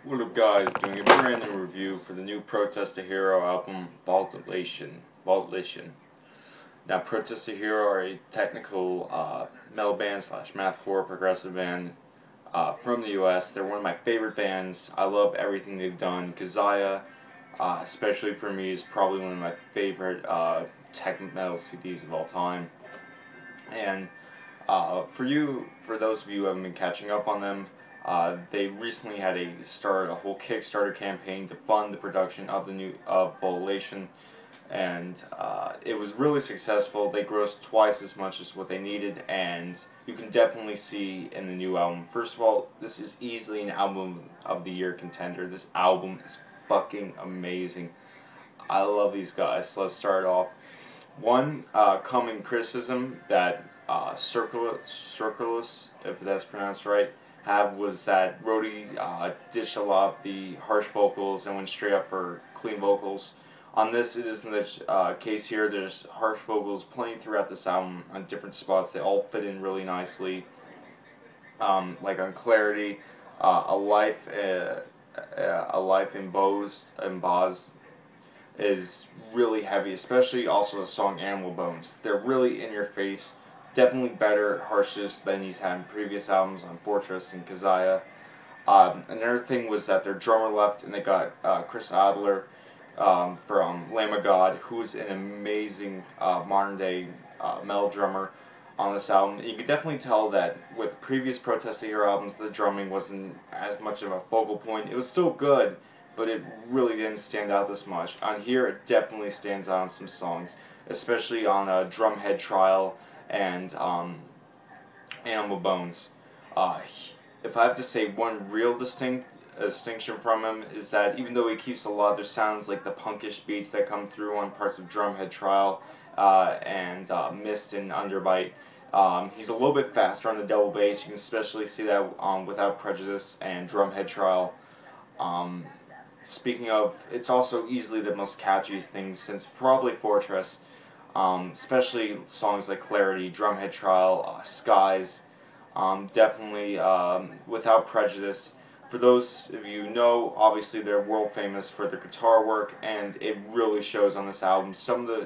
What up, guys? Doing a brand new review for the new Protest to Hero album, Volition. Now, Protest to Hero are a technical metal band slash mathcore progressive band from the U.S. They're one of my favorite bands. I love everything they've done. Kazaya, especially for me, is probably one of my favorite tech metal CDs of all time. And for those of you who haven't been catching up on them, they recently had a whole Kickstarter campaign to fund the production of the new Volation, and it was really successful. They grossed twice as much as what they needed, and you can definitely see in the new album. First of all, this is easily an album of the year contender. This album is fucking amazing. I love these guys. So let's start off. One common criticism that Circulus, if that's pronounced right, was that Rhodey ditched a lot of the harsh vocals and went straight up for clean vocals. On this, it isn't the case here. There's harsh vocals playing throughout this album on different spots. They all fit in really nicely. Like on Clarity, a life in Boz is really heavy, especially also the song Animal Bones. They're really in your face. Definitely better, harshness than he's had in previous albums on Fortress and Kazaya. Another thing was that their drummer left, and they got Chris Adler from Lamb of God, who's an amazing modern day metal drummer on this album. You could definitely tell that with previous Protest the Hero albums, the drumming wasn't as much of a focal point. It was still good, but it really didn't stand out this much. On here, it definitely stands out on some songs, especially on Drumhead Trial and Animal Bones. If I have to say one real distinction from him is that even though he keeps a lot of their sounds like the punkish beats that come through on parts of Drumhead Trial and Mist and Underbite, he's a little bit faster on the double bass. You can especially see that Without Prejudice and Drumhead Trial. Speaking of, it's also easily the most catchiest thing since probably Fortress. Especially songs like Clarity, Drumhead Trial, Skies, definitely Without Prejudice. For those of you who know, obviously they're world famous for their guitar work, and it really shows on this album.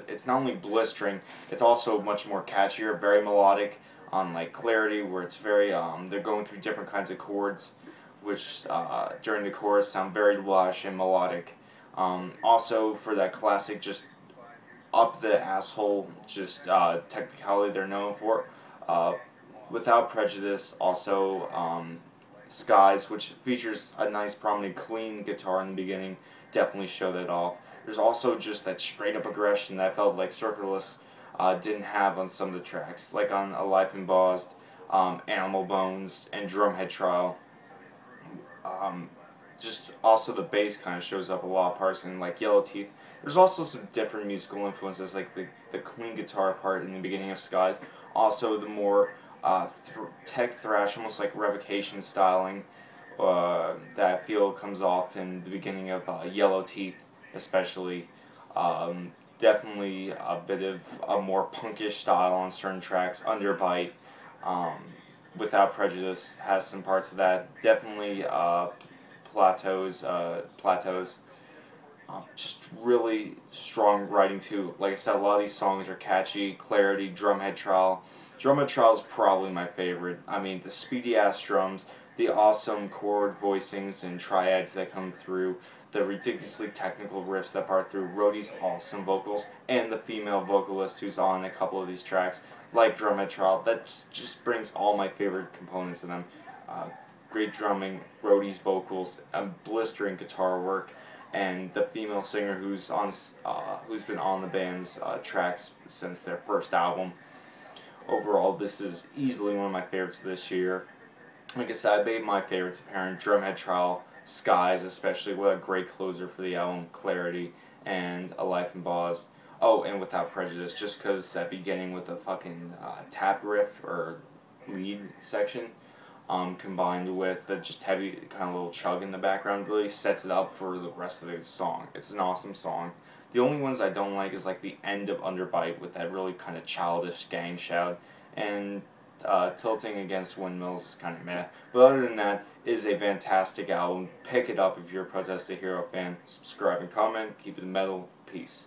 It's not only blistering, it's also much more catchier, very melodic. Like Clarity, where it's very, they're going through different kinds of chords, which during the chorus sound very lush and melodic. Also for that classic, just up the asshole, just technicality they're known for. Without Prejudice, also Skies, which features a nice prominent clean guitar in the beginning, definitely show that off. There's also just that straight up aggression that I felt like Circulus didn't have on some of the tracks, like on A Life Embossed, Animal Bones, and Drumhead Trial. Just also the bass kind of shows up a lot of parts in like Yellow Teeth. There's also some different musical influences, like the clean guitar part in the beginning of Skies. Also the more tech thrash, almost like Revocation styling, that I feel comes off in the beginning of Yellow Teeth, especially. Definitely a bit of a more punkish style on certain tracks. Underbite, Without Prejudice has some parts of that. Definitely Plateaus. Just really strong writing too. Like I said, a lot of these songs are catchy. Clarity, Drumhead Trial. Drumhead Trial is probably my favorite. I mean, the speedy ass drums, the awesome chord voicings and triads that come through, the ridiculously technical riffs that part through, Rhodey's awesome vocals, and the female vocalist who's on a couple of these tracks, like Drumhead Trial. That just brings all my favorite components in them. Great drumming, Rhodey's vocals, blistering guitar work, and the female singer who's been on the band's tracks since their first album. Overall, this is easily one of my favorites this year. Like I said, I made my favorites apparent. Drumhead Trial, Skies, especially, what a great closer for the album. Clarity, and A Life Embossed. Oh, and Without Prejudice, just because that beginning with the fucking tap riff or lead section, combined with the just heavy kind of little chug in the background, really sets it up for the rest of the song. It's an awesome song. The only ones I don't like is like the end of Underbite with that really kind of childish gang shout, and tilting against windmills is kind of meh. But other than that, is a fantastic album. Pick it up if you're a Protest the Hero fan. Subscribe and comment. Keep it metal. Peace.